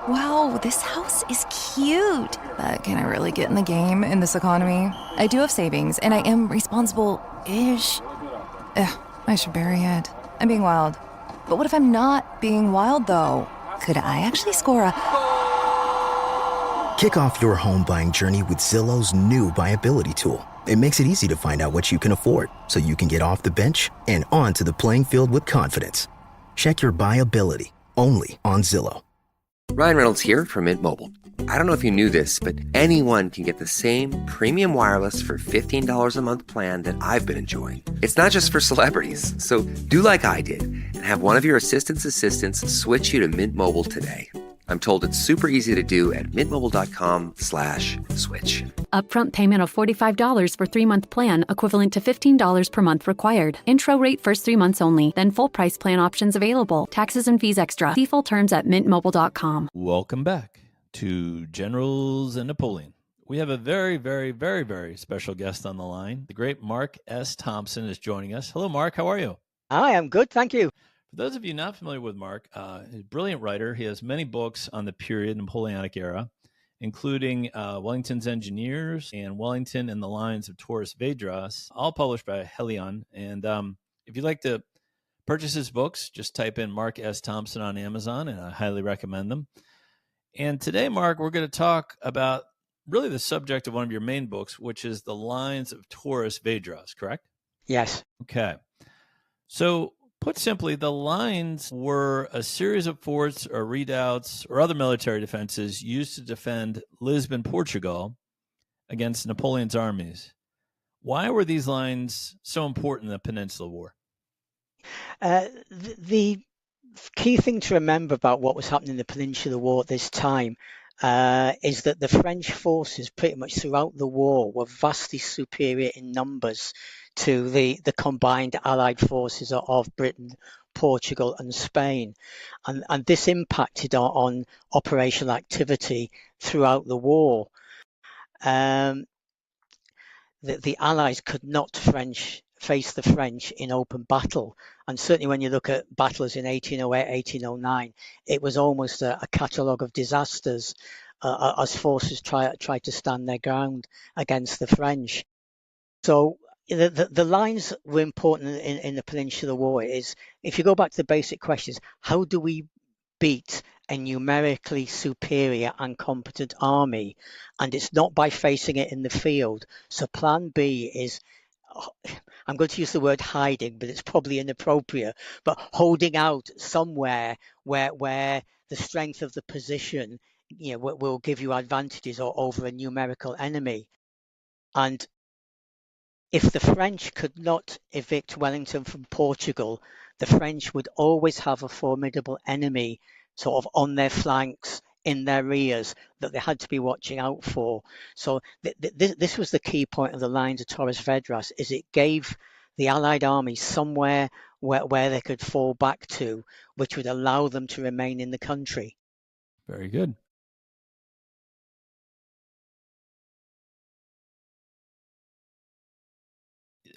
Wow, this house is cute. But can I really get in the game in this economy? I do have savings, and I am responsible-ish. I should bury it. I'm being wild. But what if I'm not being wild, though? Could I actually score a... Kick off your home buying journey with Zillow's new BuyAbility tool. It makes it easy to find out what you can afford, so you can get off the bench and onto the playing field with confidence. Check your BuyAbility, only on Zillow. Ryan Reynolds here from Mint Mobile. I don't know if you knew this, but anyone can get the same premium wireless for $15 a month plan that I've been enjoying. It's not just for celebrities. So do like I did and have one of your assistants switch you to Mint Mobile today. I'm told it's super easy to do at mintmobile.com/switch. Upfront payment of $45 for 3-month plan, equivalent to $15 per month required. Intro rate first 3 months only, then full price plan options available. Taxes and fees extra. See full terms at mintmobile.com. Welcome back to Generals and Napoleon. We have a very, very, very, very special guest on the line. The great Mark S. Thompson is joining us. Hello, Mark. How are you? Hi, I'm good. Thank you. For those of you not familiar with Mark, he's a brilliant writer. He has many books on the period Napoleonic era, including Wellington's Engineers and Wellington and the Lines of Torres Vedras, all published by Helion. And if you'd like to purchase his books, just type in Mark S. Thompson on Amazon, and I highly recommend them. And today, Mark, we're going to talk about really the subject of one of your main books, which is the Lines of Torres Vedras, correct? Yes. Okay. So, put simply, the lines were a series of forts or redoubts or other military defenses used to defend Lisbon, Portugal, against Napoleon's armies. Why were these lines so important in the Peninsula War? The key thing to remember about what was happening in the Peninsular War at this time is that the French forces pretty much throughout the war were vastly superior in numbers to the combined Allied forces of Britain, Portugal and Spain. And this impacted on operational activity throughout the war. The Allies could not face the French in open battle. And certainly when you look at battles in 1808, 1809, it was almost a catalogue of disasters as forces tried to stand their ground against the French. So the lines were important in the Peninsular War. Is if you go back to the basic questions, how do we beat a numerically superior and competent army? And it's not by facing it in the field. So plan B is, I'm going to use the word hiding, but it's probably inappropriate, but holding out somewhere where the strength of the position, will give you advantages over a numerical enemy. And if the French could not evict Wellington from Portugal, the French would always have a formidable enemy sort of on their flanks, in their rears, that they had to be watching out for. So this was the key point of the Lines of Torres Vedras, is it gave the Allied army somewhere where they could fall back to, which would allow them to remain in the country. Very good.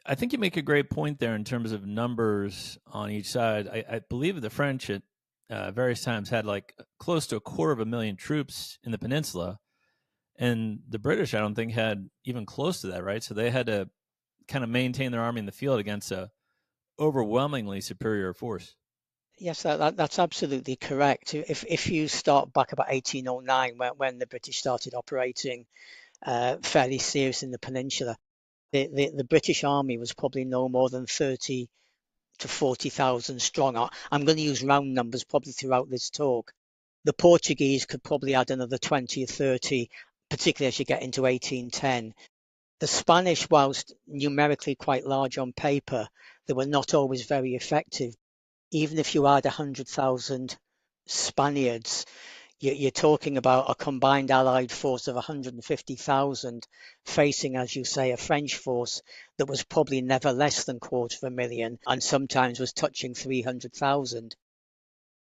I think you make a great point there in terms of numbers on each side. I believe the French at various times had like close to 250,000 troops in the peninsula, and the British, I don't think, had even close to that, right? So they had to kind of maintain their army in the field against a overwhelmingly superior force. Yes, that's absolutely correct. If you start back about 1809, when the British started operating fairly serious in the peninsula, the British army was probably no more than 30 to 40,000 strong. I'm going to use round numbers probably throughout this talk. The Portuguese could probably add another 20 or 30, particularly as you get into 1810. The Spanish, whilst numerically quite large on paper, they were not always very effective. Even if you add 100,000 Spaniards, you're talking about a combined Allied force of 150,000 facing, as you say, a French force that was probably never less than 250,000 and sometimes was touching 300,000.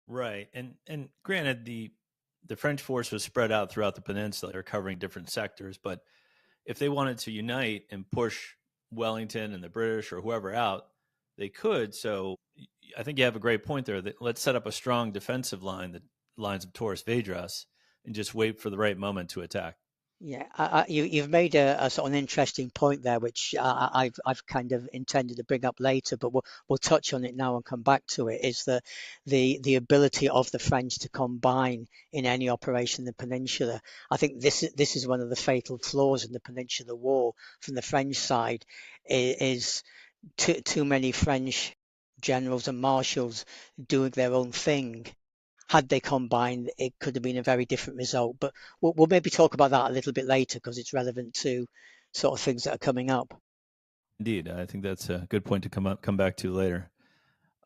Right. And granted, the French force was spread out throughout the peninsula. They're covering different sectors. But if they wanted to unite and push Wellington and the British or whoever out, they could. So I think you have a great point there. That let's set up a strong defensive line that lines of Torres Vedras and just wait for the right moment to attack. Yeah, you've made a sort of an interesting point there, which I've kind of intended to bring up later, but we'll touch on it now and come back to it. Is the ability of the French to combine in any operation in the peninsula? I think this is one of the fatal flaws in the Peninsular War from the French side, is too many French generals and marshals doing their own thing. Had they combined, it could have been a very different result. But we'll maybe talk about that a little bit later because it's relevant to sort of things that are coming up. Indeed, I think that's a good point to come back to later.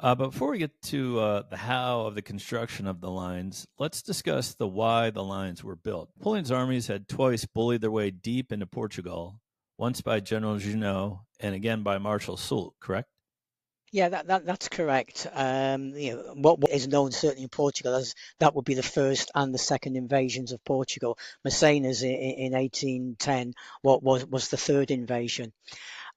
But before we get to the how of the construction of the lines, let's discuss the why the lines were built. Napoleon's armies had twice bullied their way deep into Portugal, once by General Junot and again by Marshal Soult, correct? Yeah, that's correct. What is known certainly in Portugal as that would be the first and the second invasions of Portugal. Massena's in 1810 what was the third invasion.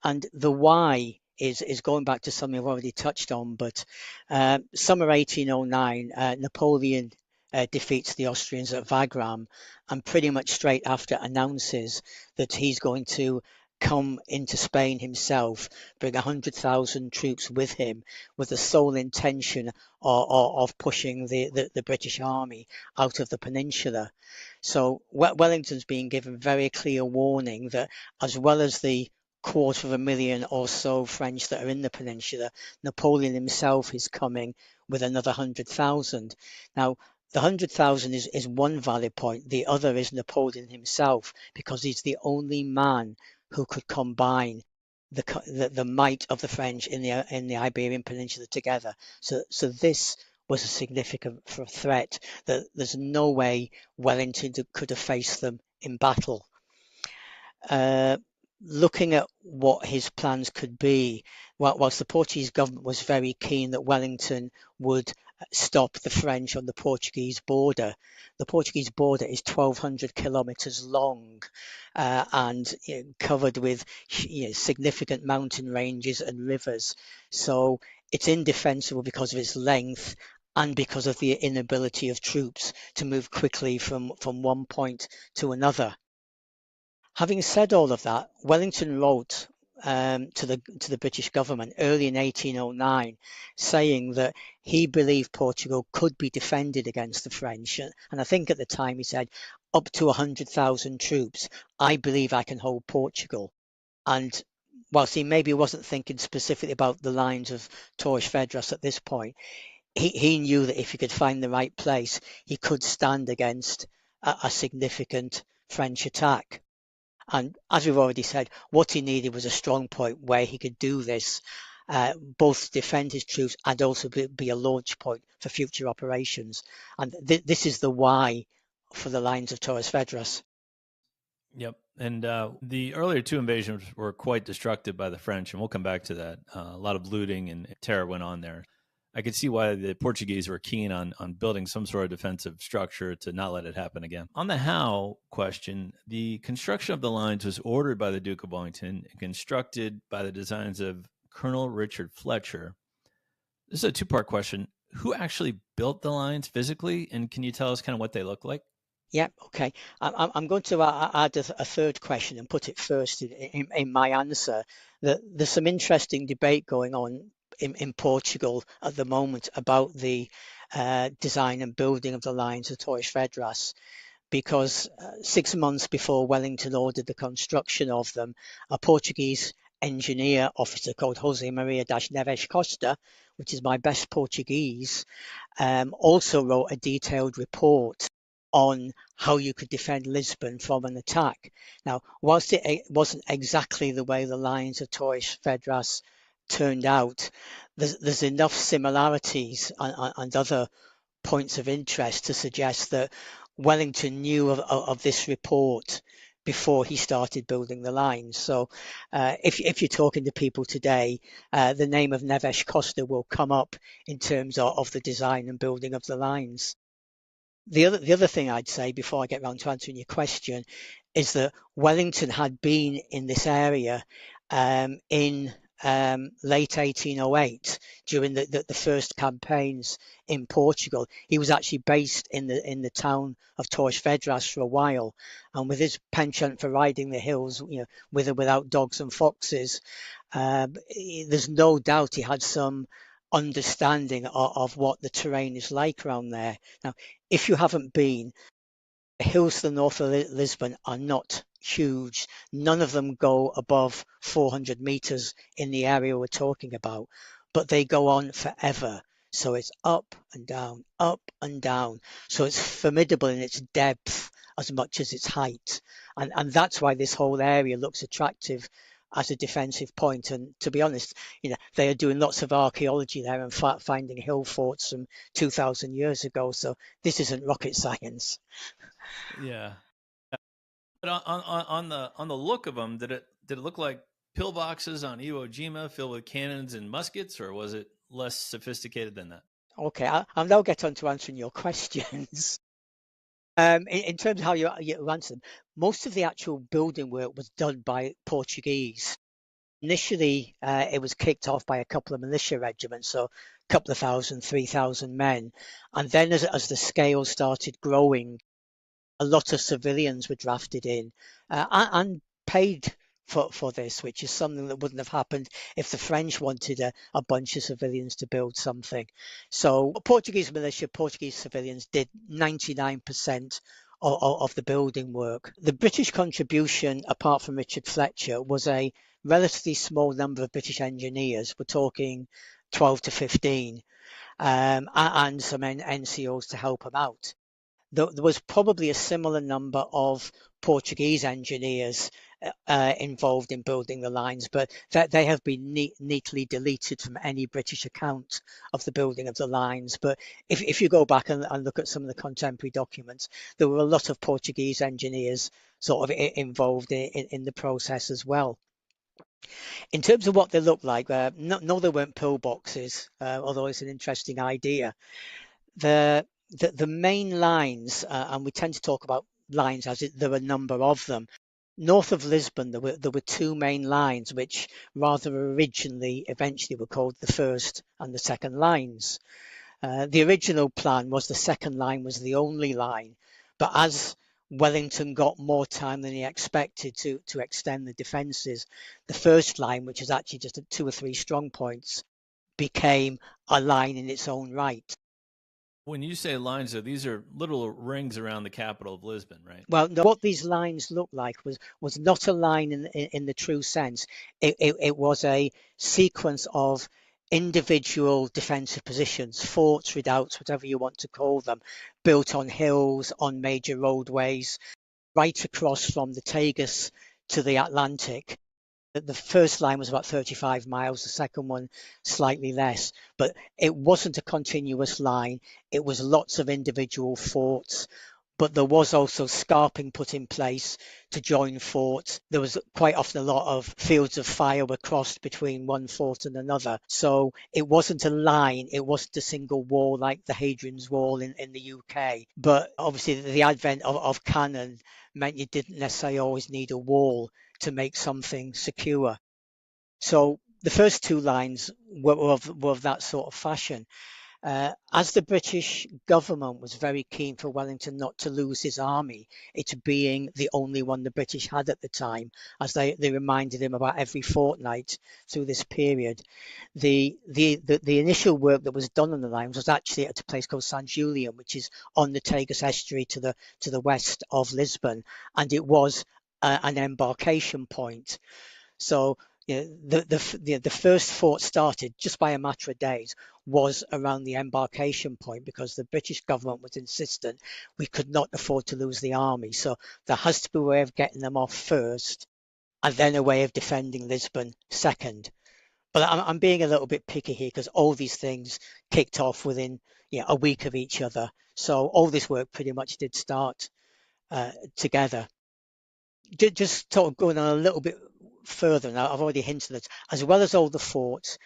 And the why is going back to something I've already touched on, but summer 1809, Napoleon defeats the Austrians at Wagram, and pretty much straight after announces that he's going to come into Spain himself, bring 100,000 troops with him, with the sole intention of pushing the British army out of the peninsula. So Wellington's being given very clear warning that, as well as the 250,000 or so French that are in the peninsula, Napoleon himself is coming with another 100,000. Now, the 100,000 is one valid point. The other is Napoleon himself, because he's the only man who could combine the might of the French in the Iberian Peninsula together. So this was a significant threat that there's no way Wellington could have faced them in battle. Looking at what his plans could be, whilst the Portuguese government was very keen that Wellington would stop the French on the Portuguese border. The Portuguese border is 1,200 kilometers long and covered with significant mountain ranges and rivers. So it's indefensible because of its length and because of the inability of troops to move quickly from one point to another. Having said all of that, Wellington wrote to the British government early in 1809, saying that he believed Portugal could be defended against the French. And I think at the time he said, up to 100,000 troops, I believe I can hold Portugal. And whilst he maybe wasn't thinking specifically about the lines of Torres Vedras at this point, he knew that if he could find the right place, he could stand against a significant French attack. And as we've already said, what he needed was a strong point where he could do this, both defend his troops and also be a launch point for future operations. And this is the why for the lines of Torres Vedras. Yep. And the earlier two invasions were quite destructive by the French, and we'll come back to that. A lot of looting and terror went on there. I could see why the Portuguese were keen on building some sort of defensive structure to not let it happen again. On the how question, the construction of the lines was ordered by the Duke of Wellington and constructed by the designs of Colonel Richard Fletcher. This is a two-part question. Who actually built the lines physically, and can you tell us kind of what they look like? Yeah, okay. I'm going to add a third question and put it first in my answer. There's some interesting debate going on in Portugal at the moment about the design and building of the lines of Torres Vedras, because 6 months before Wellington ordered the construction of them, a Portuguese engineer officer called Jose Maria das Neves Costa, which is my best Portuguese, also wrote a detailed report on how you could defend Lisbon from an attack. Now, whilst it wasn't exactly the way the lines of Torres Vedras turned out, there's enough similarities and other points of interest to suggest that Wellington knew of this report before he started building the lines. So if you're talking to people today, the name of Neves Costa will come up in terms of the design and building of the lines. The other thing I'd say before I get round to answering your question is that Wellington had been in this area in late 1808 during the first campaigns in Portugal. He was actually based in the town of Torres Vedras for a while, and with his penchant for riding the hills, with or without dogs and foxes, there's no doubt he had some understanding of what the terrain is like around there. Now, if you haven't been, the hills to the north of Lisbon are not huge. None of them go above 400 meters in the area we're talking about, but they go on forever. So it's up and down, up and down. So it's formidable in its depth as much as its height. And that's why this whole area looks attractive as a defensive point. And to be honest, they are doing lots of archaeology there and finding hill forts from 2,000 years ago. So this isn't rocket science. Yeah. But on the look of them, did it look like pillboxes on Iwo Jima filled with cannons and muskets, or was it less sophisticated than that? Okay, I'll now get on to answering your questions. In terms of how you answer them, most of the actual building work was done by Portuguese. Initially, it was kicked off by a couple of militia regiments, so a couple of thousand, 3,000 men. And then as the scale started growing, a lot of civilians were drafted in and paid for this, which is something that wouldn't have happened if the French wanted a bunch of civilians to build something. So Portuguese militia, Portuguese civilians did 99% of the building work. The British contribution, apart from Richard Fletcher, was a relatively small number of British engineers. We're talking 12 to 15, and some NCOs to help them out. There was probably a similar number of Portuguese engineers involved in building the lines, but they have been neatly deleted from any British account of the building of the lines. But if you go back and look at some of the contemporary documents, there were a lot of Portuguese engineers sort of involved in the process as well. In terms of what they look like, no, they weren't pillboxes, although it's an interesting idea. The main lines, and we tend to talk about lines as there are a number of them. North of Lisbon, there were two main lines, which rather originally, eventually were called the first and the second lines. The original plan was the second line was the only line, but as Wellington got more time than he expected to extend the defences, the first line, which is actually just 2 or 3 strong points, became a line in its own right. When you say lines, though, these are little rings around the capital of Lisbon, right? Well, no, what these lines looked like was not a line in the true sense. It was a sequence of individual defensive positions, forts, redoubts, whatever you want to call them, built on hills, on major roadways, right across from the Tagus to the Atlantic. The first line was about 35 miles, the second one slightly less, but it wasn't a continuous line. It was lots of individual forts, but there was also scarping put in place to join forts. There was quite often a lot of fields of fire were crossed between one fort and another. So it wasn't a line, it wasn't a single wall like the Hadrian's Wall in the UK. But obviously the advent of cannon meant you didn't necessarily always need a wall to make something secure. So the first two lines were of that sort of fashion. As the British government was very keen for Wellington not to lose his army, it being the only one the British had at the time, as they reminded him about every fortnight through this period, the initial work that was done on the lines was actually at a place called San Julian, which is on the Tagus estuary to the west of Lisbon, and it was an embarkation point. So the first fort started just by a matter of days was around the embarkation point, because the British government was insistent we could not afford to lose the army. So there has to be a way of getting them off first, and then a way of defending Lisbon second. But I'm being a little bit picky here because all these things kicked off within a week of each other. So all this work pretty much did start together. Just sort of going on a little bit further now, I've already hinted at, as well as all the forts,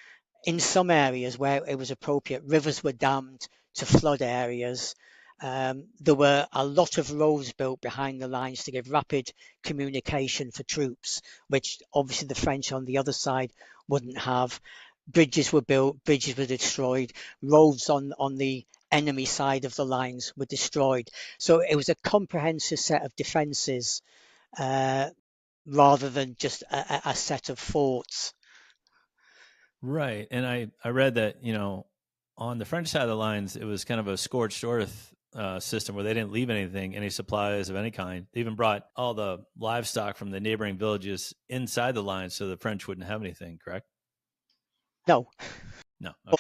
in some areas where it was appropriate, rivers were dammed to flood areas. There were a lot of roads built behind the lines to give rapid communication for troops, which obviously the French on the other side wouldn't have. Bridges were built, bridges were destroyed, roads on the enemy side of the lines were destroyed. So it was a comprehensive set of defences rather than just a set of forts. Right. And I read that, on the French side of the lines, it was kind of a scorched earth system where they didn't leave any supplies of any kind. They even brought all the livestock from the neighboring villages inside the lines so the French wouldn't have anything, correct? No. No. Okay.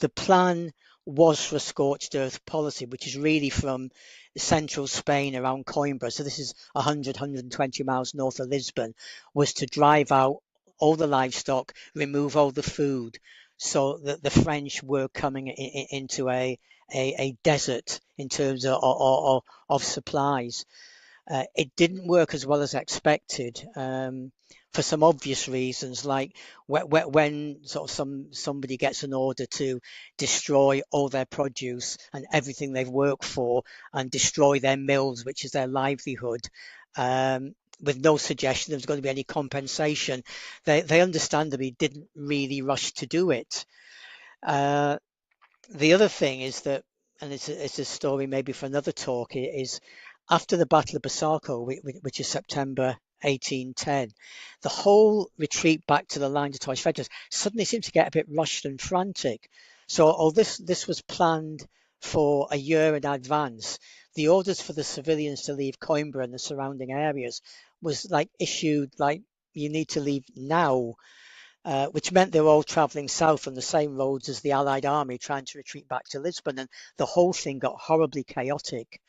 The plan was for a scorched earth policy, which is really from central Spain around Coimbra. So this is 100, 120 miles north of Lisbon, was to drive out all the livestock, remove all the food, so that the French were coming into a desert in terms of supplies. It didn't work as well as expected for some obvious reasons, like when sort of somebody gets an order to destroy all their produce and everything they've worked for and destroy their mills, which is their livelihood, with no suggestion there's going to be any compensation. They understandably didn't really rush to do it. The other thing is that, and it's a story maybe for another talk, is after the Battle of Busaco, which is September 1810, the whole retreat back to the Lines of Torres Vedras suddenly seemed to get a bit rushed and frantic. So this was planned for a year in advance. The orders for the civilians to leave Coimbra and the surrounding areas was issued you need to leave now. Which meant they were all travelling south on the same roads as the Allied army trying to retreat back to Lisbon, and the whole thing got horribly chaotic.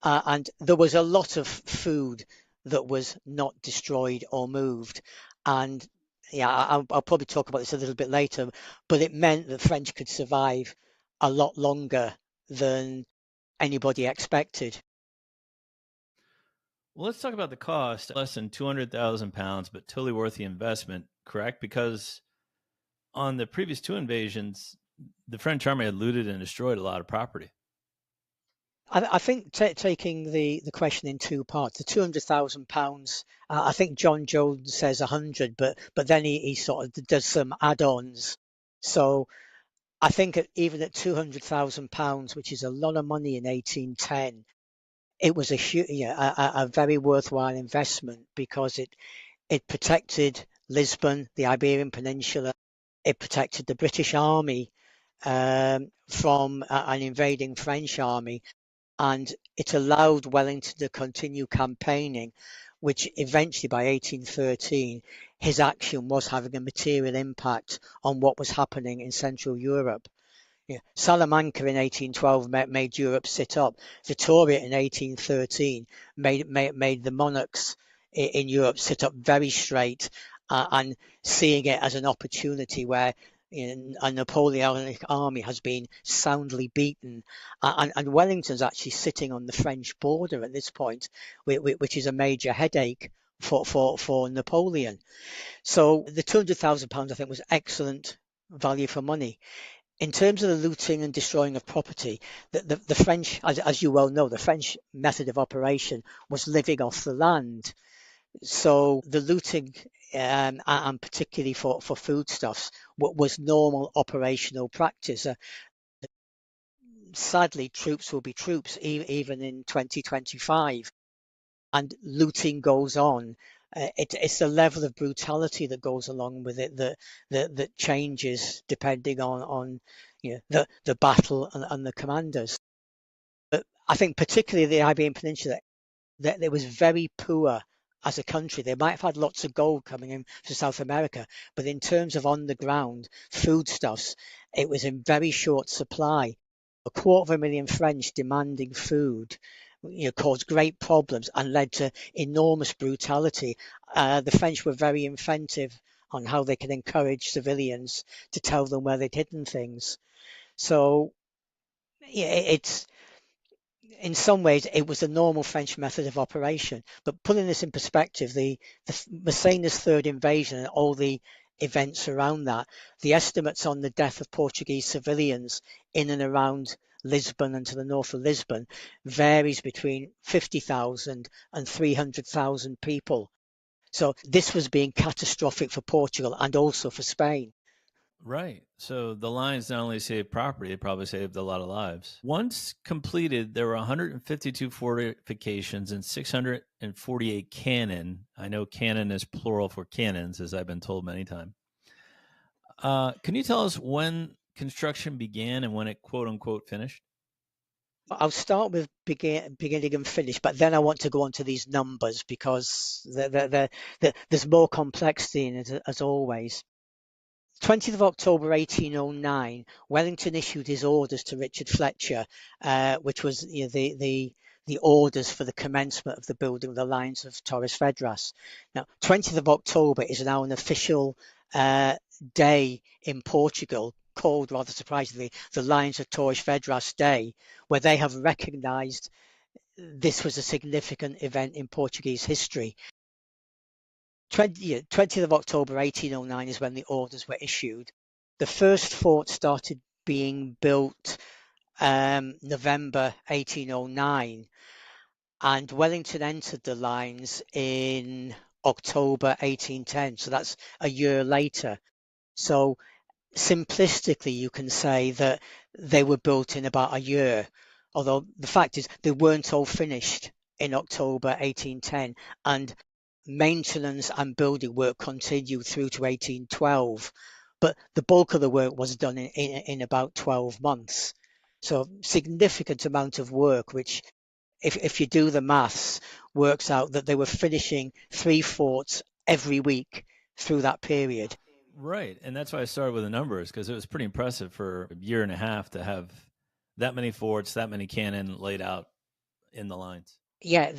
And there was a lot of food that was not destroyed or moved. And yeah, I'll probably talk about this a little bit later, but it meant the French could survive a lot longer than anybody expected. Well, let's talk about the cost. Less than 200,000 pounds, but totally worth the investment, correct? Because on the previous two invasions, the French army had looted and destroyed a lot of property. I think taking the question in two parts, the 200,000 pounds, I think John Jones says 100, but then he sort of does some add-ons. So I think even at 200,000 pounds, which is a lot of money in 1810, it was a very worthwhile investment because it protected Lisbon, the Iberian Peninsula. It protected the British army from an invading French army. And it allowed Wellington to continue campaigning, which eventually by 1813, his action was having a material impact on what was happening in Central Europe. Salamanca in 1812 made Europe sit up. Vittoria in 1813 made the monarchs in Europe sit up very straight, and seeing it as an opportunity where a Napoleonic army has been soundly beaten, and Wellington's actually sitting on the French border at this point, which is a major headache for Napoleon. So the £200,000 I think was excellent value for money. In terms of the looting and destroying of property, the French, as you well know, the French method of operation was living off the land. So the looting, and particularly for foodstuffs, was normal operational practice. Sadly, troops will be troops even in 2025, and looting goes on. It's the level of brutality that goes along with it that changes depending on the battle and the commanders. But I think particularly the Iberian Peninsula, that it was very poor as a country. They might have had lots of gold coming in from South America, but in terms of on the ground foodstuffs, it was in very short supply. 250,000 French demanding food caused great problems and led to enormous brutality. The French were very inventive on how they can encourage civilians to tell them where they'd hidden things. So it's in some ways it was a normal French method of operation. But putting this in perspective, the Massena's third invasion and all the events around that, the estimates on the death of Portuguese civilians in and around Lisbon and to the north of Lisbon varies between 50,000 and 300,000 people. So this was being catastrophic for Portugal and also for Spain. Right. So the lines not only saved property, they probably saved a lot of lives. Once completed, there were 152 fortifications and 648 cannon. I know cannon is plural for cannons, as I've been told many times. Can you tell us when construction began and when it quote unquote finished? I'll start with beginning and finish, but then I want to go on to these numbers because there's more complexity in it, as always. 20th of October 1809, Wellington issued his orders to Richard Fletcher, which was the orders for the commencement of the building of the Lines of Torres Vedras. Now, 20th of October is now an official day in Portugal, called, rather surprisingly, the Lines of Torres Vedras Day, where they have recognised this was a significant event in Portuguese history. 20th of October 1809 is when the orders were issued. The first fort started being built November 1809, and Wellington entered the lines in October 1810, so that's a year later. So simplistically, you can say that they were built in about a year, although the fact is they weren't all finished in October 1810, and maintenance and building work continued through to 1812, but the bulk of the work was done in about 12 months. So significant amount of work, which if you do the maths, works out that they were finishing 3 forts every week through that period. Right. And that's why I started with the numbers, because it was pretty impressive for a year and a half to have that many forts, that many cannon laid out in the lines. Yeah,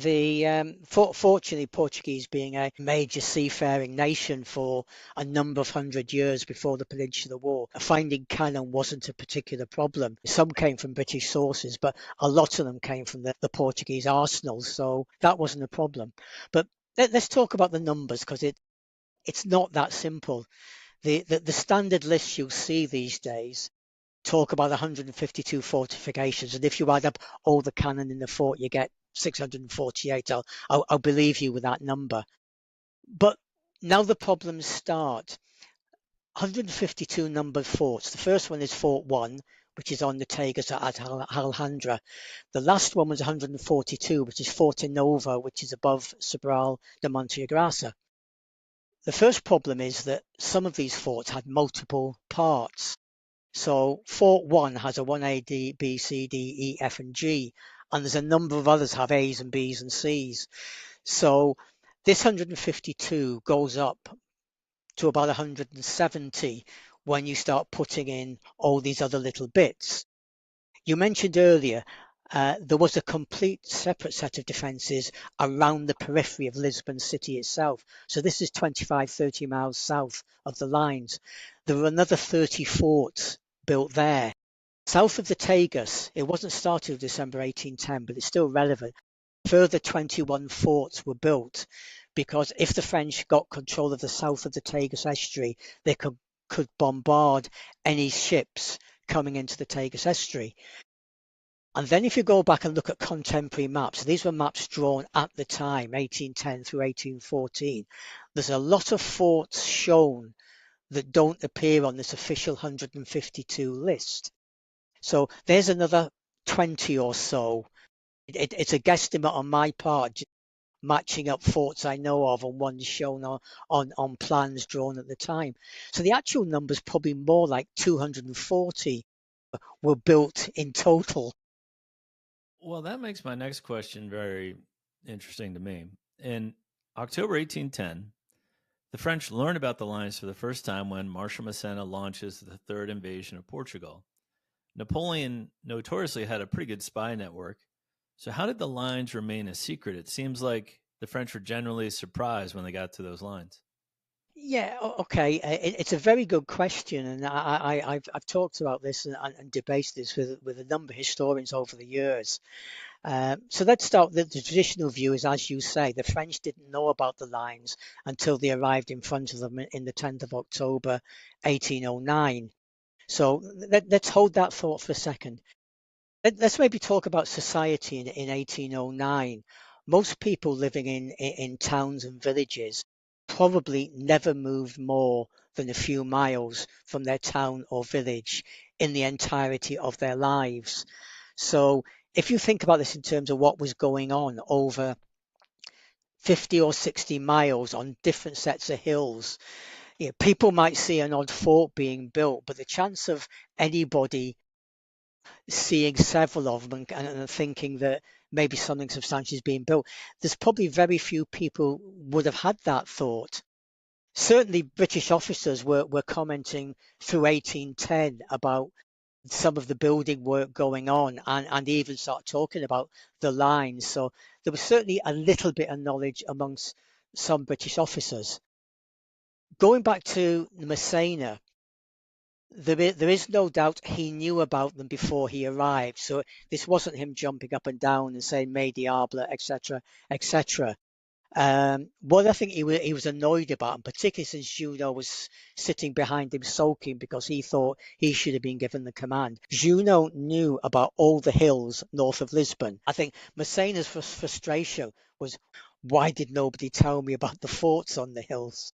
fortunately, Portuguese being a major seafaring nation for a number of hundred years before the Peninsular War, finding cannon wasn't a particular problem. Some came from British sources, but a lot of them came from the Portuguese arsenals, so that wasn't a problem. But let's talk about the numbers, because it's not that simple. The standard lists you'll see these days talk about 152 fortifications, and if you add up all the cannon in the fort, you get 648. I'll believe you with that number. But now the problems start. 152 numbered forts. The first one is Fort 1, which is on the Tagus at Alhandra. The last one was 142, which is Fort Nova, which is above Sobral de Monteagrasa. The first problem is that some of these forts had multiple parts. So Fort 1 has a 1A, D, B, C, D, E, F, and G, and there's a number of others have A's and B's and C's. So this 152 goes up to about 170 when you start putting in all these other little bits. You mentioned earlier there was a complete separate set of defences around the periphery of Lisbon city itself. So this is 25-30 miles south of the lines. There were another 30 forts built there. South of the Tagus, it wasn't started in December 1810, but it's still relevant. Further 21 forts were built because if the French got control of the south of the Tagus estuary, they could bombard any ships coming into the Tagus estuary. And then if you go back and look at contemporary maps, these were maps drawn at the time, 1810 through 1814. There's a lot of forts shown that don't appear on this official 152 list. So there's another 20 or so. It's a guesstimate on my part, matching up forts I know of and ones shown on plans drawn at the time. So the actual number is probably more like 240 were built in total. Well, that makes my next question very interesting to me. In October 1810, the French learn about the lines for the first time when Marshal Massena launches the third invasion of Portugal. Napoleon notoriously had a pretty good spy network. So how did the lines remain a secret? It seems like the French were generally surprised when they got to those lines. Yeah, okay. It's a very good question, and I've talked about this and debated this with a number of historians over the years. So let's start. The traditional view is, as you say, the French didn't know about the lines until they arrived in front of them in the 10th of October, 1809. So let's hold that thought for a second. Let's maybe talk about society in 1809. Most people living in towns and villages probably never moved more than a few miles from their town or village in the entirety of their lives. So if you think about this in terms of what was going on over 50 or 60 miles on different sets of hills, people might see an odd fort being built, but the chance of anybody seeing several of them and thinking that maybe something substantial is being built, there's probably very few people would have had that thought. Certainly British officers were commenting through 1810 about some of the building work going on and even start talking about the lines. So there was certainly a little bit of knowledge amongst some British officers. Going back to Massena, there is no doubt he knew about them before he arrived. So this wasn't him jumping up and down and saying "Me diable," etc., etc. What I think he was annoyed about, and particularly since Junot was sitting behind him sulking because he thought he should have been given the command. Junot knew about all the hills north of Lisbon. I think Massena's frustration was, why did nobody tell me about the forts on the hills?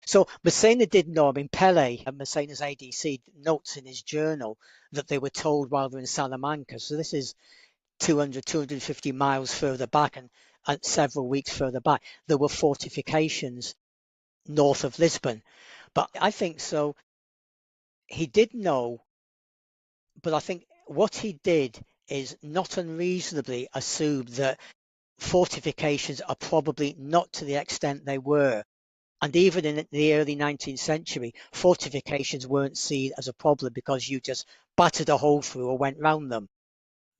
So Massena did know. I mean, Pele, Massena's ADC, notes in his journal that they were told while they were in Salamanca. So this is 250 miles further back and several weeks further back, there were fortifications north of Lisbon. But I think so. He did know, but I think what he did is not unreasonably assume that fortifications are probably not to the extent they were. And even in the early 19th century, fortifications weren't seen as a problem because you just battered a hole through or went round them.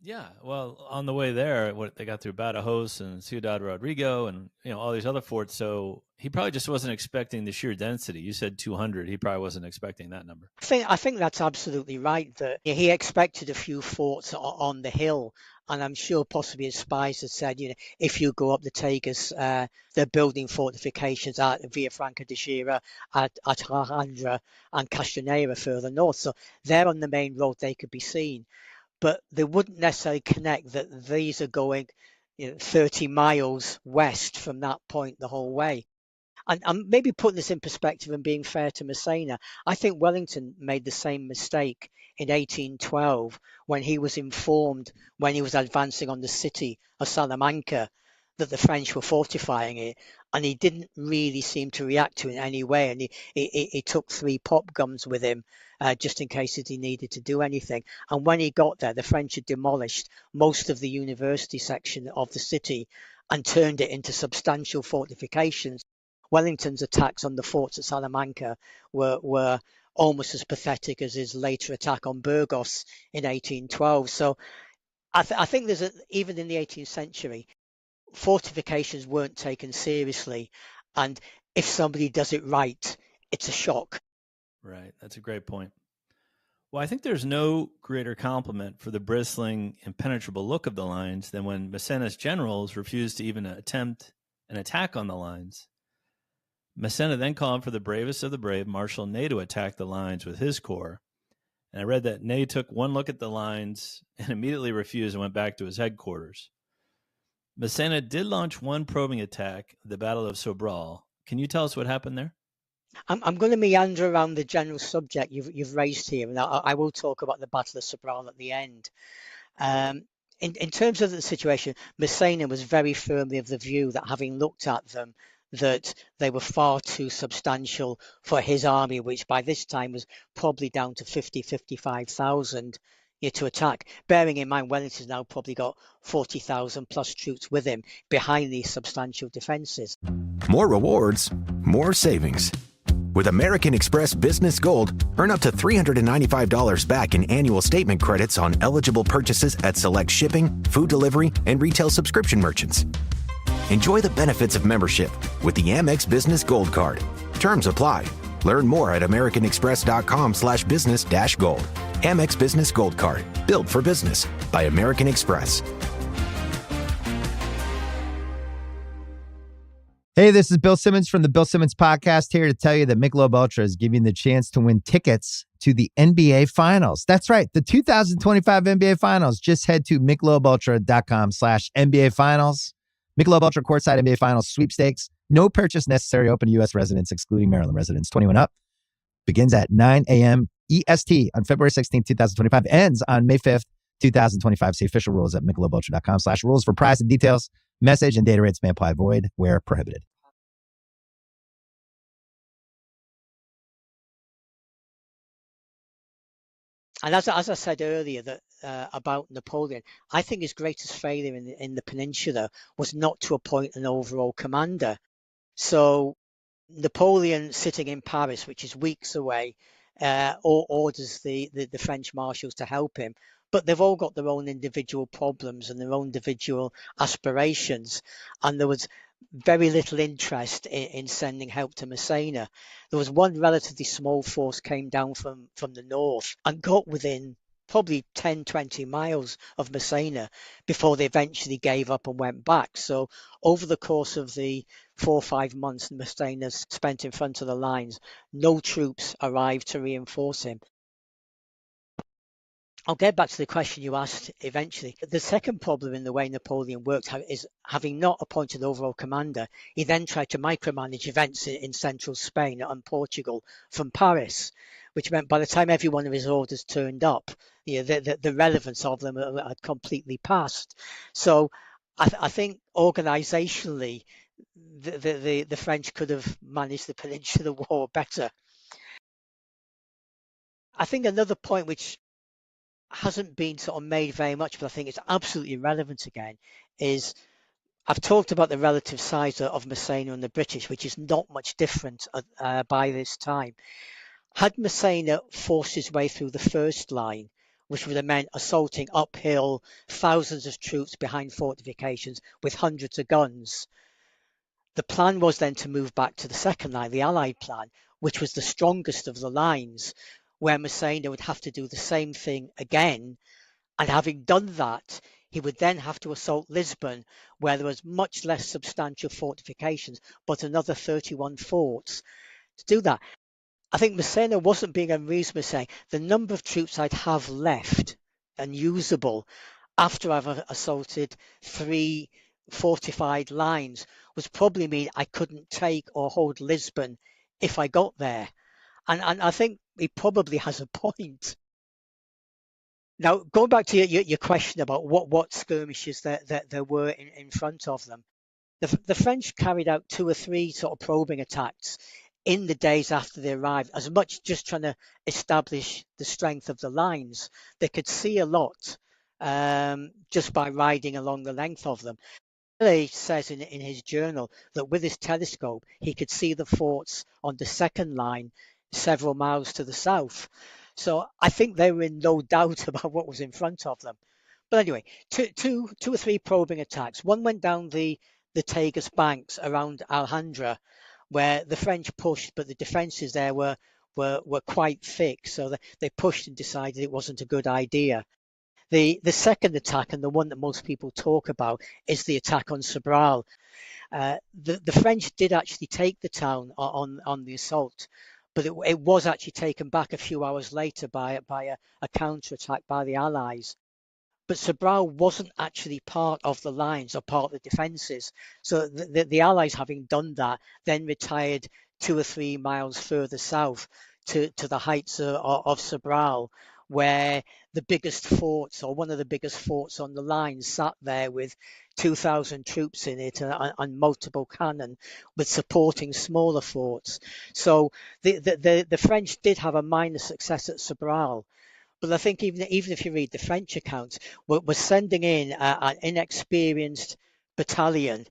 Yeah, well, on the way there, they got through Badajoz and Ciudad Rodrigo and all these other forts. So he probably just wasn't expecting the sheer density. You said 200. He probably wasn't expecting that number. I think that's absolutely right. That he expected a few forts on the hill, and I'm sure possibly his spies had said, if you go up the Tagus, they're building fortifications at Villafranca de Xira, at Alhambra and Castanera further north. So they're on the main road; they could be seen. But they wouldn't necessarily connect that these are going 30 miles west from that point the whole way. And maybe putting this in perspective and being fair to Massena, I think Wellington made the same mistake in 1812 when he was informed, when he was advancing on the city of Salamanca, that the French were fortifying it, and he didn't really seem to react to it in any way. And he took 3 pop guns with him just in case he needed to do anything. And when he got there, the French had demolished most of the university section of the city and turned it into substantial fortifications. Wellington's attacks on the forts at Salamanca were almost as pathetic as his later attack on Burgos in 1812. So I think even in the 18th century, fortifications weren't taken seriously, and if somebody does it right, it's a shock. Right, that's a great point. Well, I think there's no greater compliment for the bristling, impenetrable look of the lines than when Massena's generals refused to even attempt an attack on the lines. Massena then called for the bravest of the brave, Marshal Ney, to attack the lines with his corps. And I read that Ney took one look at the lines and immediately refused and went back to his headquarters. Massena did launch one probing attack, the Battle of Sobral. Can you tell us what happened there? I'm going to meander around the general subject you've raised here, and I will talk about the Battle of Sobral at the end. In terms of the situation, Massena was very firmly of the view that, having looked at them, that they were far too substantial for his army, which by this time was probably down to 55,000 to attack. Bearing in mind, Wellington's now probably got 40,000 plus troops with him behind these substantial defences. More rewards, more savings. With American Express Business Gold, earn up to $395 back in annual statement credits on eligible purchases at select shipping, food delivery, and retail subscription merchants. Enjoy the benefits of membership with the Amex Business Gold Card. Terms apply. Learn more at americanexpress.com/business-gold. Amex Business Gold Card. Built for business by American Express. Hey, this is Bill Simmons from the Bill Simmons Podcast, here to tell you that Michelob Ultra is giving you the chance to win tickets to the NBA Finals. That's right, the 2025 NBA Finals. Just head to michelobultra.com/NBA Finals. Michelob Ultra Courtside NBA Finals Sweepstakes. No purchase necessary. Open to U.S. residents, excluding Maryland residents. 21 up. Begins at 9 a.m. EST on February 16th, 2025. Ends on May 5th, 2025. See official rules at michelobultra.com/rules for price and details. Message and data rates may apply. Void where prohibited. And as I said earlier that about Napoleon, I think his greatest failure in the peninsula was not to appoint an overall commander. So Napoleon, sitting in Paris, which is weeks away, orders the French marshals to help him. But they've all got their own individual problems and their own individual aspirations. And there was very little interest in sending help to Messina. There was one relatively small force came down from the north and got within probably 10, 20 miles of Messina before they eventually gave up and went back. So over the course of the 4 or 5 months Messina spent in front of the lines, no troops arrived to reinforce him. I'll get back to the question you asked eventually. The second problem in the way Napoleon worked is, having not appointed overall commander, he then tried to micromanage events in central Spain and Portugal from Paris, which meant by the time every one of his orders turned up, the relevance of them had completely passed. So I think organisationally, the French could have managed the Peninsular War better. I think another point which hasn't been sort of made very much, but I think it's absolutely relevant again, is I've talked about the relative size of Messina and the British, which is not much different by this time. Had Messina forced his way through the first line, which would have meant assaulting uphill thousands of troops behind fortifications with hundreds of guns, the plan was then to move back to the second line, the Allied plan, which was the strongest of the lines, where Messina would have to do the same thing again. And having done that, he would then have to assault Lisbon, where there was much less substantial fortifications, but another 31 forts. To do that, I think Messina wasn't being unreasonable, saying the number of troops I'd have left and usable after I've assaulted 3 fortified lines was probably mean I couldn't take or hold Lisbon if I got there. And I think he probably has a point. Now, going back to your question about what skirmishes there were in front of them, the French carried out 2 or 3 sort of probing attacks in the days after they arrived, as much just trying to establish the strength of the lines. They could see a lot just by riding along the length of them. He says in his journal that with his telescope, he could see the forts on the second line several miles to the south. So I think they were in no doubt about what was in front of them. But anyway, two or 3 probing attacks. One went down the Tagus banks around Alhandra, where the French pushed, but the defences there were quite thick. So they pushed and decided it wasn't a good idea. The second attack, and the one that most people talk about, is the attack on Sobral. The French did actually take the town on the assault, but it was actually taken back a few hours later by a counterattack by the Allies. But Sobral wasn't actually part of the lines or part of the defences. So the Allies, having done that, then retired 2 or 3 miles further south to the heights of Sobral, where the biggest forts, or one of the biggest forts on the line, sat there with 2,000 troops in it and multiple cannon, with supporting smaller forts. So the French did have a minor success at Sobral. But I think even if you read the French accounts, we're sending in an inexperienced battalion.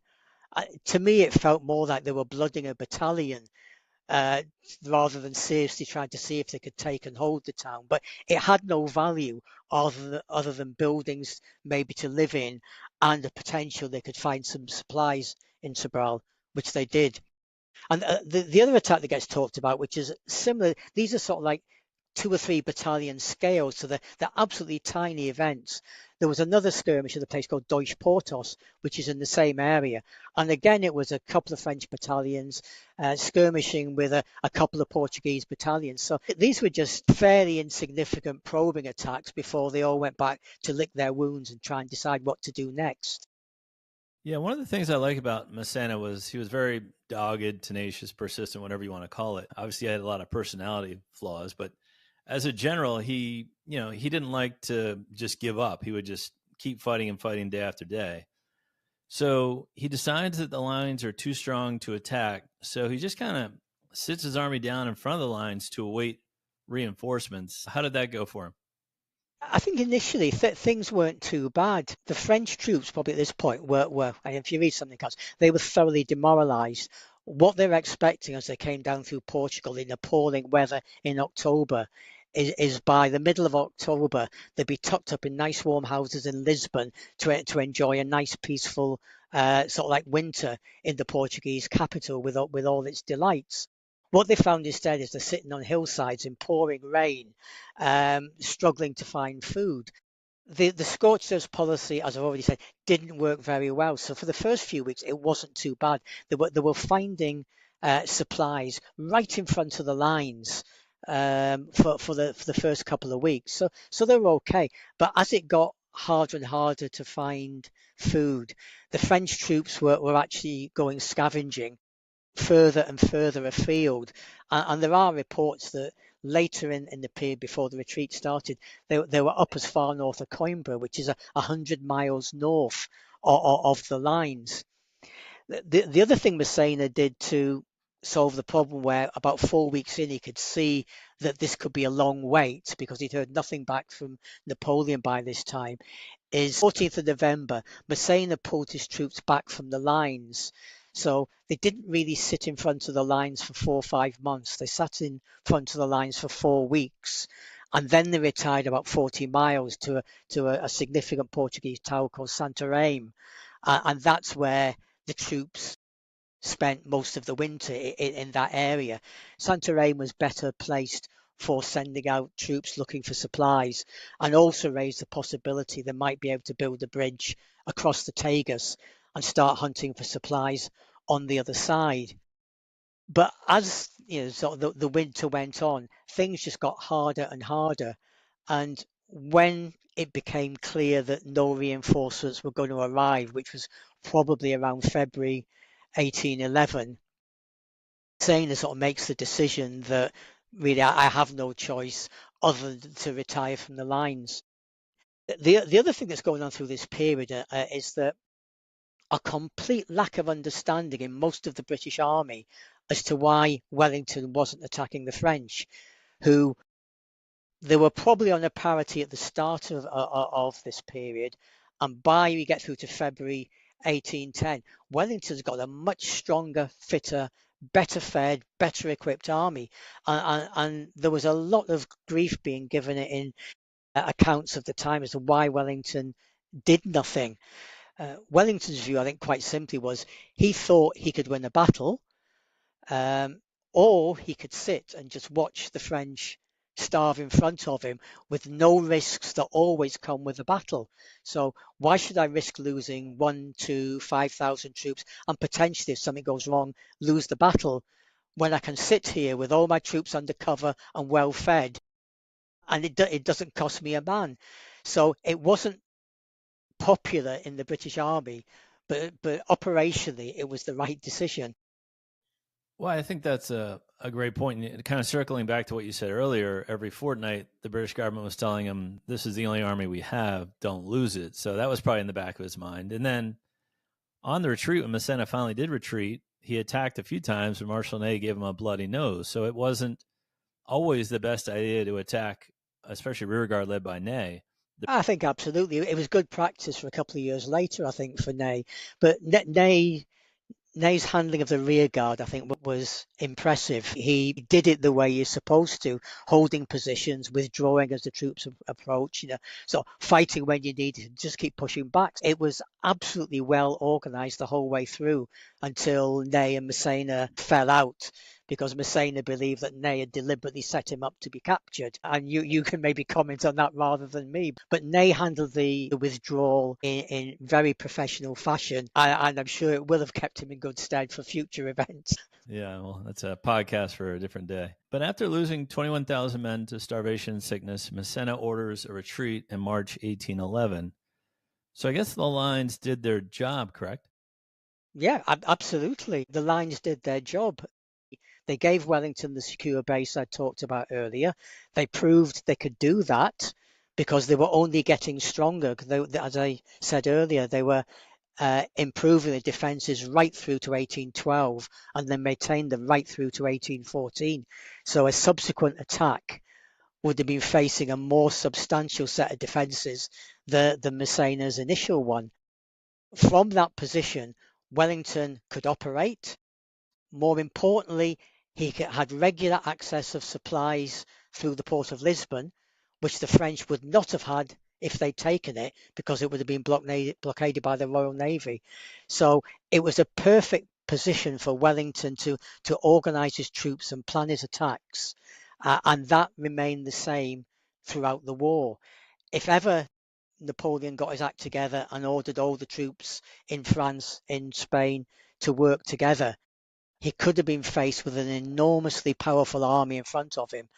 To me, it felt more like they were blooding a battalion rather than seriously trying to see if they could take and hold the town. But it had no value other than buildings maybe to live in and the potential they could find some supplies in Sobral, which they did. And the other attack that gets talked about, which is similar, these are sort of like 2 or 3 battalion scale, so they're absolutely tiny events. There was another skirmish at a place called Deutsch Portos, which is in the same area, and again it was a couple of French battalions skirmishing with a couple of Portuguese battalions. So these were just fairly insignificant probing attacks before they all went back to lick their wounds and try and decide what to do next. Yeah, one of the things I like about Massena was he was very dogged, tenacious, persistent, whatever you want to call it. Obviously, he had a lot of personality flaws, but as a general, he didn't like to just give up. He would just keep fighting and fighting day after day. So he decides that the lines are too strong to attack. So he just kind of sits his army down in front of the lines to await reinforcements. How did that go for him? I think initially things weren't too bad. The French troops, probably at this point, were, and if you read something else, they were thoroughly demoralised. What they were expecting as they came down through Portugal in appalling weather in October is by the middle of October, they'd be tucked up in nice warm houses in Lisbon to enjoy a nice peaceful sort of like winter in the Portuguese capital with all its delights. What they found instead is they're sitting on hillsides in pouring rain, struggling to find food. The scorched earth policy, as I've already said, didn't work very well. So for the first few weeks, it wasn't too bad. They were finding supplies right in front of the lines for the first couple of weeks. So they were okay. But as it got harder and harder to find food, the French troops were actually going scavenging further and further afield. And there are reports that later in the period before the retreat started, they were up as far north of Coimbra, which is 100 miles north of the lines. The other thing Massena did to solve the problem, where about 4 weeks in he could see that this could be a long wait because he'd heard nothing back from Napoleon by this time, is 14th of November, Massena pulled his troops back from the lines. So they didn't really sit in front of the lines for 4 or 5 months. They sat in front of the lines for 4 weeks. And then they retired about 40 miles to a significant Portuguese town called Santarém. And that's where the troops spent most of the winter in that area. Santarém was better placed for sending out troops looking for supplies, and also raised the possibility they might be able to build a bridge across the Tagus and start hunting for supplies on the other side. But as sort of the winter went on, things just got harder and harder. And when it became clear that no reinforcements were going to arrive, which was probably around February 1811, Sainer sort of makes the decision that really I have no choice other than to retire from the lines. The other thing that's going on through this period is that a complete lack of understanding in most of the British Army as to why Wellington wasn't attacking the French, who they were probably on a parity at the start of this period, and by we get through to February 1810, Wellington's got a much stronger, fitter, better fed, better equipped army, and there was a lot of grief being given it in accounts of the time as to why Wellington did nothing. Wellington's view, I think, quite simply was he thought he could win a battle, or he could sit and just watch the French starve in front of him with no risks that always come with a battle. So why should I risk losing 1 to 5,000 troops and potentially, if something goes wrong, lose the battle, when I can sit here with all my troops under cover and well fed, and it doesn't cost me a man. So it wasn't popular in the British Army, but operationally it was the right decision. Well, I think that's a great point. And kind of circling back to what you said earlier, every fortnight, the British government was telling him, this is the only army we have, don't lose it. So that was probably in the back of his mind. And then on the retreat, when Massena finally did retreat, he attacked a few times, but Marshal Ney gave him a bloody nose. So it wasn't always the best idea to attack, especially rearguard led by Ney. I think absolutely. It was good practice for a couple of years later, I think, for Ney. But Ney's handling of the rear guard, I think, was impressive. He did it the way you're supposed to, holding positions, withdrawing as the troops approach, so fighting when you need to, just keep pushing back. It was absolutely well organized the whole way through until Ney and Massena fell out, because Massena believed that Ney had deliberately set him up to be captured. And you can maybe comment on that rather than me. But Ney handled the withdrawal in very professional fashion, and I'm sure it will have kept him in good stead for future events. Yeah, well, that's a podcast for a different day. But after losing 21,000 men to starvation and sickness, Massena orders a retreat in March 1811. So I guess the lines did their job, correct? Yeah, absolutely. The lines did their job. They gave Wellington the secure base I talked about earlier. They proved they could do that because they were only getting stronger. As I said earlier, they were improving the defences right through to 1812 and then maintained them right through to 1814. So a subsequent attack would have been facing a more substantial set of defences than Massena's initial one. From that position, Wellington could operate. More importantly, he had regular access of supplies through the port of Lisbon, which the French would not have had if they'd taken it, because it would have been blockaded by the Royal Navy. So it was a perfect position for Wellington to organise his troops and plan his attacks, and that remained the same throughout the war. If ever Napoleon got his act together and ordered all the troops in France, in Spain, to work together, he could have been faced with an enormously powerful army in front of him.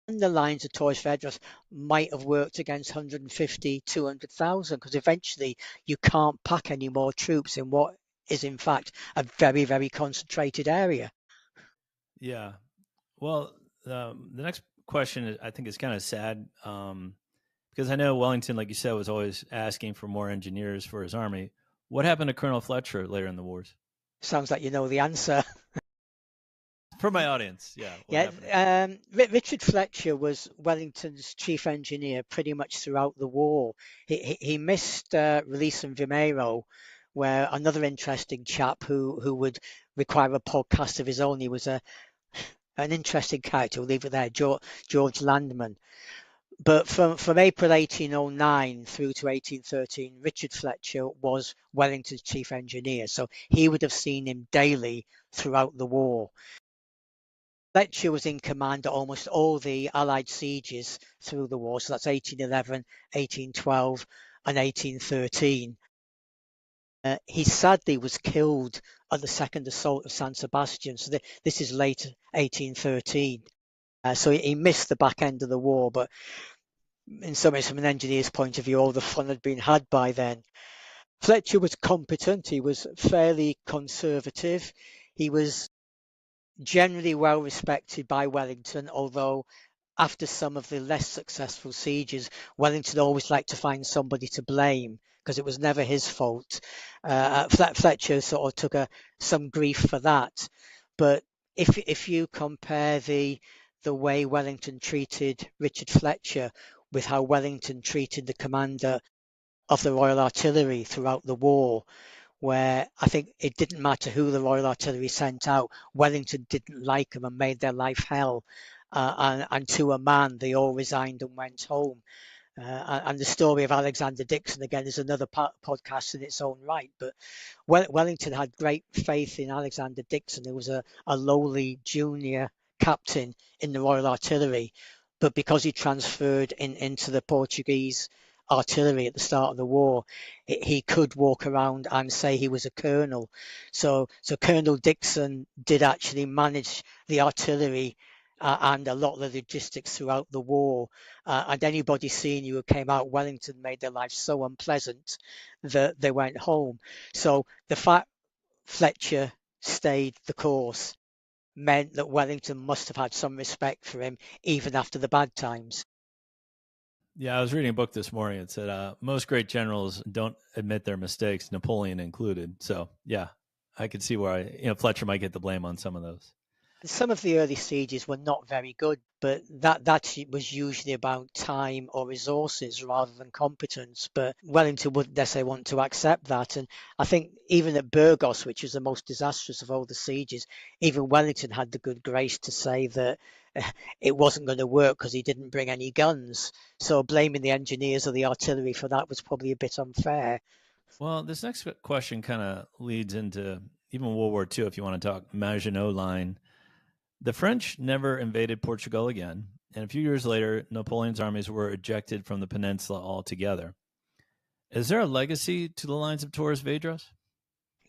And the lines of Torres Vedras might have worked against 150, 200,000, because eventually you can't pack any more troops in what is in fact a very, very concentrated area. Yeah. Well, the next question I think is kind of sad because I know Wellington, like you said, was always asking for more engineers for his army. What happened to Colonel Fletcher later in the wars? Sounds like you know the answer. For my audience, yeah. Yeah, Richard Fletcher was Wellington's chief engineer pretty much throughout the war. He missed Release and Vimero, where another interesting chap who would require a podcast of his own. He was an interesting character. We'll leave it there, George Landman. But from April 1809 through to 1813, Richard Fletcher was Wellington's chief engineer. So he would have seen him daily throughout the war. Fletcher was in command at almost all the Allied sieges through the war. So that's 1811, 1812, and 1813. He sadly was killed at the second assault of San Sebastian. So this is late 1813. So he missed the back end of the war, but in some ways, from an engineer's point of view, all the fun had been had by then. Fletcher was competent. He was fairly conservative. He was generally well respected by Wellington, although after some of the less successful sieges, Wellington always liked to find somebody to blame because it was never his fault. Fletcher sort of took some grief for that. But if you compare the way Wellington treated Richard Fletcher with how Wellington treated the commander of the Royal Artillery throughout the war, where I think it didn't matter who the Royal Artillery sent out, Wellington didn't like them and made their life hell. And to a man, they all resigned and went home. And the story of Alexander Dixon, again, is another podcast in its own right. But Wellington had great faith in Alexander Dixon, who was a lowly junior captain in the Royal Artillery. But because he transferred into the Portuguese artillery at the start of the war, he could walk around and say he was a colonel. So Colonel Dixon did actually manage the artillery and a lot of the logistics throughout the war. And anybody seeing you who came out Wellington made their life so unpleasant that they went home. So the fact Fletcher stayed the course meant that Wellington must have had some respect for him even after the bad times. Yeah, I was reading a book this morning. It said most great generals don't admit their mistakes, Napoleon included. So yeah, I could see why Fletcher might get the blame on some of those. Some of the early sieges were not very good, but that was usually about time or resources rather than competence. But Wellington wouldn't necessarily want to accept that. And I think even at Burgos, which was the most disastrous of all the sieges, even Wellington had the good grace to say that it wasn't going to work because he didn't bring any guns. So blaming the engineers or the artillery for that was probably a bit unfair. Well, this next question kind of leads into even World War II, if you want to talk Maginot Line. The French never invaded Portugal again, and a few years later, Napoleon's armies were ejected from the peninsula altogether. Is there a legacy to the Lines of Torres Vedras?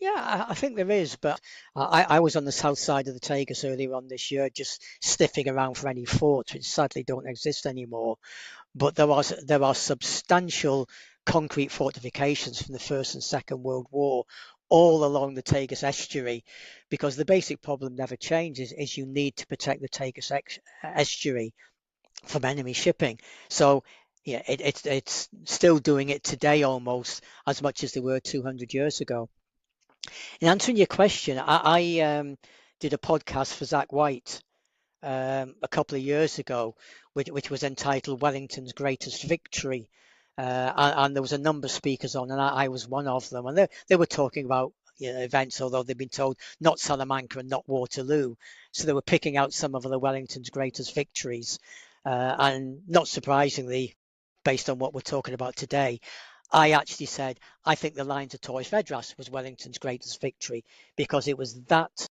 Yeah, I think there is, but I was on the south side of the Tagus earlier on this year, just sniffing around for any forts, which sadly don't exist anymore. But there are substantial concrete fortifications from the First and Second World War all along the Tagus estuary, because the basic problem never changes, is you need to protect the Tagus estuary from enemy shipping. So yeah, it's still doing it today almost as much as they were 200 years ago. In answering your question, I did a podcast for Zach White a couple of years ago, which was entitled Wellington's Greatest Victory. And there was a number of speakers on, and I was one of them. And they were talking about events, although they've been told not Salamanca and not Waterloo. So they were picking out some of the Wellington's greatest victories. And not surprisingly, based on what we're talking about today, I actually said, I think the Lines of Torres Vedras was Wellington's greatest victory, because it was that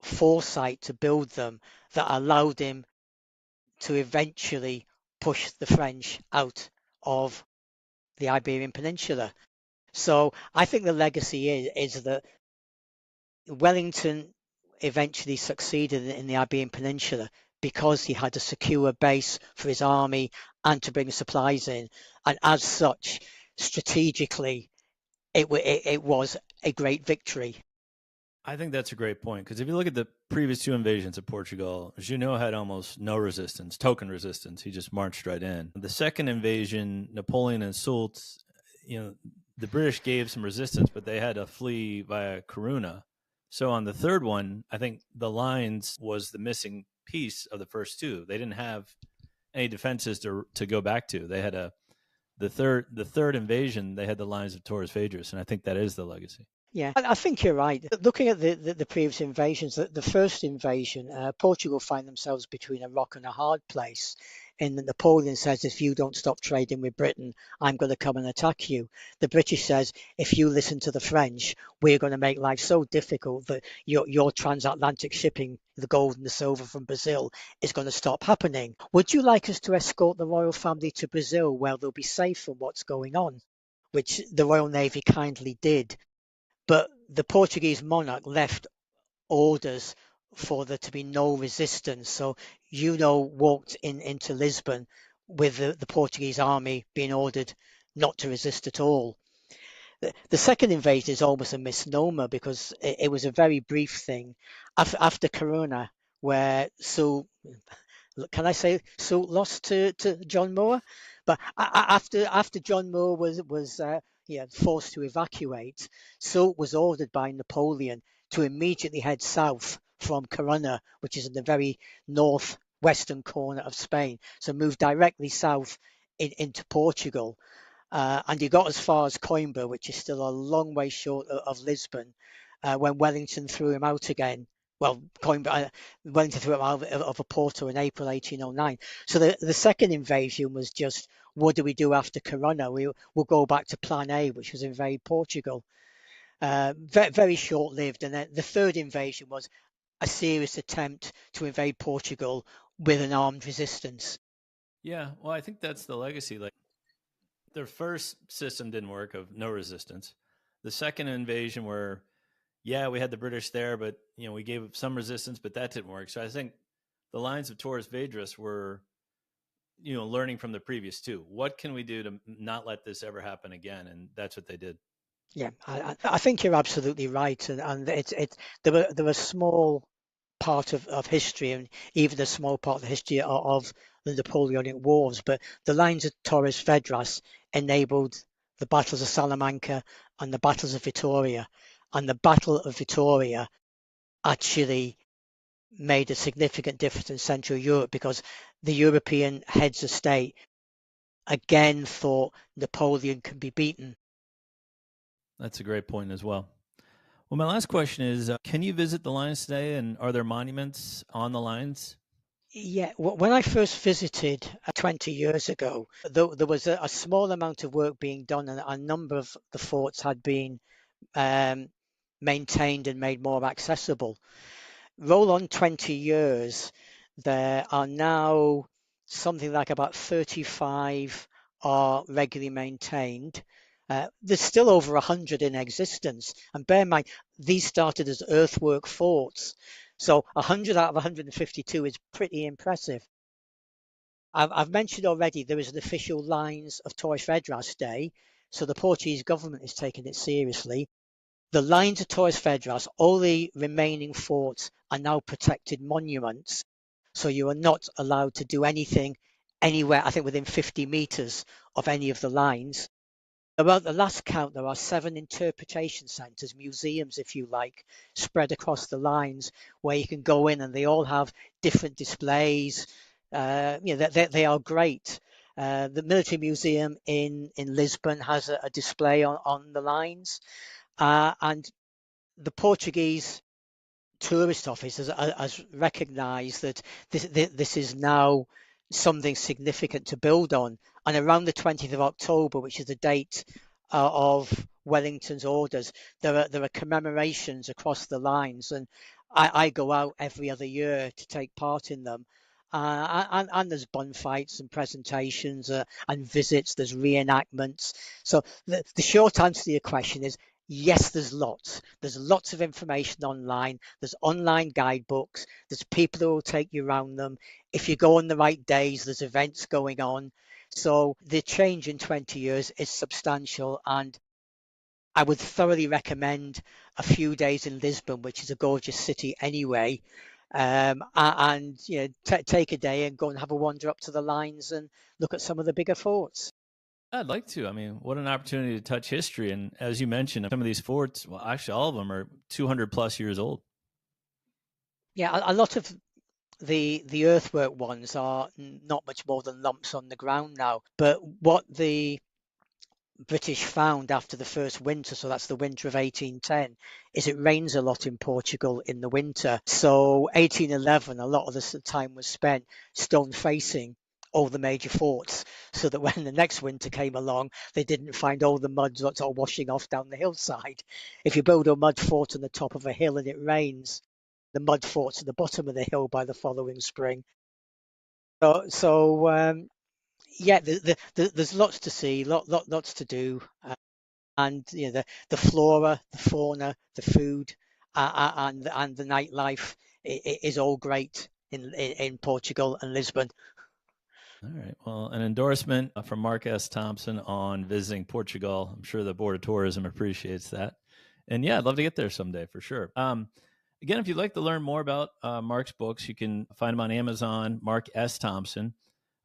foresight to build them that allowed him to eventually push the French out of the Iberian Peninsula. So I think the legacy is that Wellington eventually succeeded in the Iberian Peninsula because he had a secure base for his army and to bring supplies in. And as such, strategically, it was a great victory. I think that's a great point, because if you look at the previous two invasions of Portugal, Junot had almost no resistance, token resistance. He just marched right in. The second invasion, Napoleon and Soult, the British gave some resistance, but they had to flee via Corunna. So on the third one, I think the lines was the missing piece of the first two. They didn't have any defenses to go back to. They had the third invasion, they had the Lines of Torres Vedras, and I think that is the legacy. Yeah, I think you're right. Looking at the previous invasions, the first invasion, Portugal find themselves between a rock and a hard place. In that Napoleon says, if you don't stop trading with Britain, I'm going to come and attack you. The British says, if you listen to the French, we're going to make life so difficult that your transatlantic shipping, the gold and the silver from Brazil, is going to stop happening. Would you like us to escort the royal family to Brazil where they'll be safe from what's going on? Which the Royal Navy kindly did. But the Portuguese monarch left orders for there to be no resistance. So walked into Lisbon with the Portuguese army being ordered not to resist at all. The second invasion is almost a misnomer, because it was a very brief thing after Corunna, where Soult lost to John Moore? But after John Moore was forced to evacuate, Soult was ordered by Napoleon to immediately head south from Corunna, which is in the very northwestern corner of Spain. So move directly south into Portugal. And he got as far as Coimbra, which is still a long way short of Lisbon, when Wellington threw him out again. Well, Wellington threw him out of Oporto in April 1809. So the second invasion was just, what do we do after Corunna? We'll go back to Plan A, which was invade Portugal. Very, very short-lived. And then the third invasion was a serious attempt to invade Portugal with an armed resistance. Yeah, well, I think that's the legacy. Like, their first system didn't work, of no resistance. The second invasion, where we had the British there, but we gave some resistance, but that didn't work. So I think the Lines of Torres Vedras were learning from the previous two. What can we do to not let this ever happen again? And that's what they did. Yeah, I think you're absolutely right, and there were a small part of history, and even a small part of the history of the Napoleonic Wars, but the Lines of Torres Vedras enabled the battles of Salamanca and the battles of Vittoria, and the Battle of Vittoria actually made a significant difference in Central Europe, because the European heads of state again thought Napoleon can be beaten. That's a great point as well. Well, my last question is, can you visit the lines today, and are there monuments on the lines? Yeah, when I first visited 20 years ago, there was a small amount of work being done, and a number of the forts had been maintained and made more accessible. Roll on 20 years, there are now something like about 35 are regularly maintained. There's still over 100 in existence, and bear in mind, these started as earthwork forts. So 100 out of 152 is pretty impressive. I've mentioned already there is an official Lines of Torres Vedras Day, so the Portuguese government is taking it seriously. The Lines of Torres Vedras, all the remaining forts are now protected monuments. So you are not allowed to do anything anywhere, I think within 50 meters of any of the lines. About the last count, there are 7 interpretation centres, museums, if you like, spread across the lines where you can go in, and they all have different displays. They are great. The military museum in Lisbon has a display on the lines, and the Portuguese tourist office has recognised that this is now something significant to build on. And around the 20th of October, which is the date of Wellington's orders, there are commemorations across the lines, and I go out every other year to take part in them. And there's bonfights and presentations and visits, there's reenactments. So the short answer to your question is yes, there's lots. There's lots of information online. There's online guidebooks. There's people who will take you around them. If you go on the right days, there's events going on. So the change in 20 years is substantial, and I would thoroughly recommend a few days in Lisbon, which is a gorgeous city anyway. And take a day and go and have a wander up to the lines and look at some of the bigger forts. I'd like to. I mean, what an opportunity to touch history. And as you mentioned, some of these forts, well, actually, all of them are 200 plus years old. Yeah, a lot of the earthwork ones are not much more than lumps on the ground now. But what the British found after the first winter, so that's the winter of 1810, is it rains a lot in Portugal in the winter. So 1811, a lot of the time was spent stone facing all the major forts, so that when the next winter came along, they didn't find all the mud sort of washing off down the hillside. If you build a mud fort on the top of a hill and it rains, the mud fort's at the bottom of the hill by the following spring. Yeah, there's lots to see, lots to do, and the flora, the fauna, the food, and the nightlife is all great in Portugal and Lisbon. All right. Well, an endorsement from Mark S. Thompson on visiting Portugal. I'm sure the Board of Tourism appreciates that. And yeah, I'd love to get there someday for sure. Again, if you'd like to learn more about Mark's books, you can find them on Amazon. Mark S. Thompson.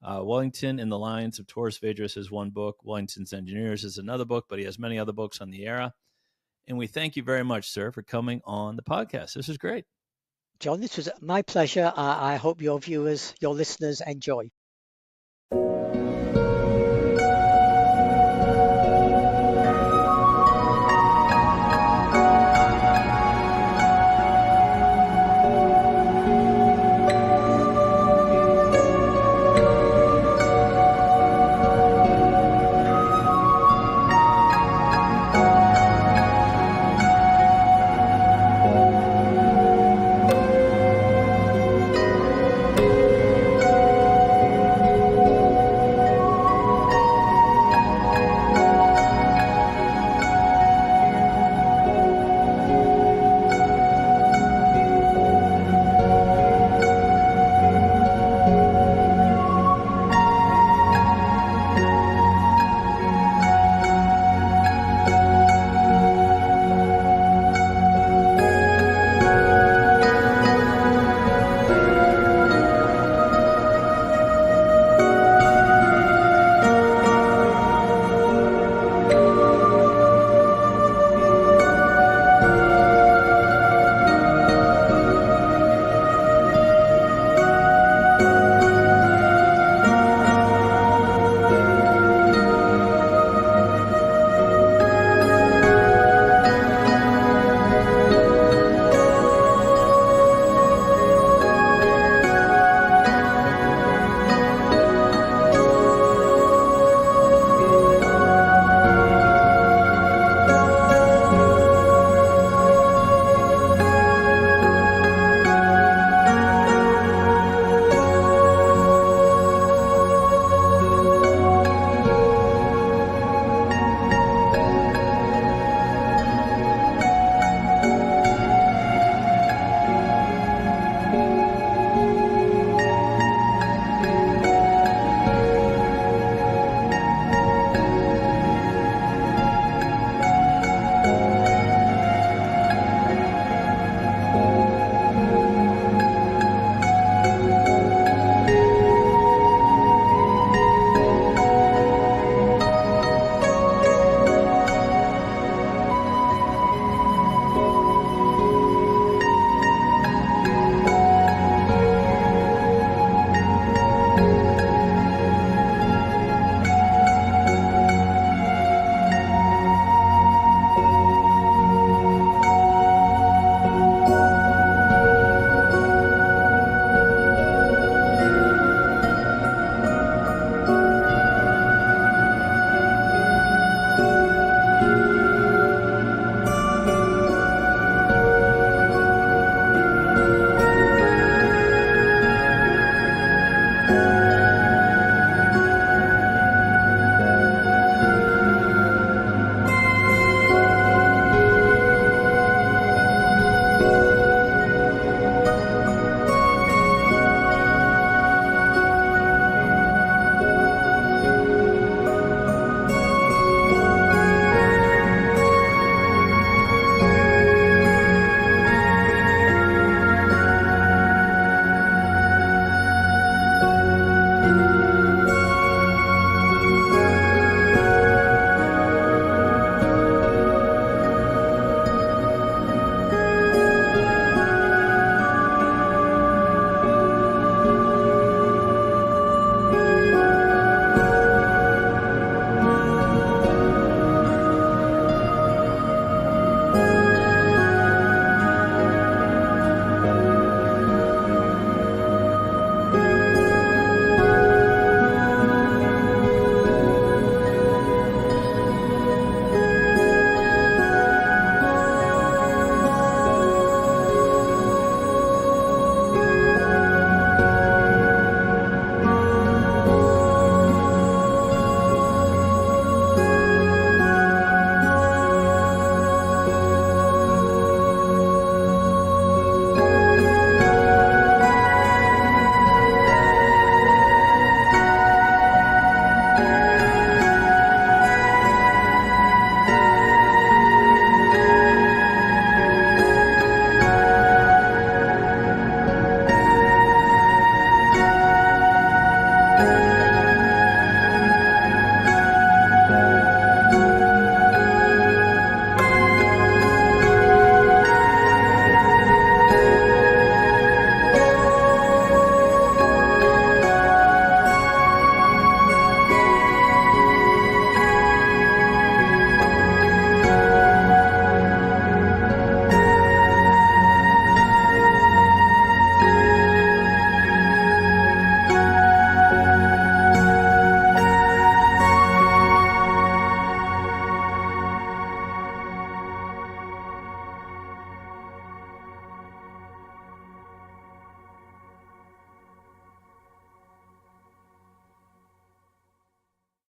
Wellington and the Lines of Torres Vedras is one book. Wellington's Engineers is another book, but he has many other books on the era. And we thank you very much, sir, for coming on the podcast. This is great. John, this was my pleasure. I hope your viewers, your listeners enjoy.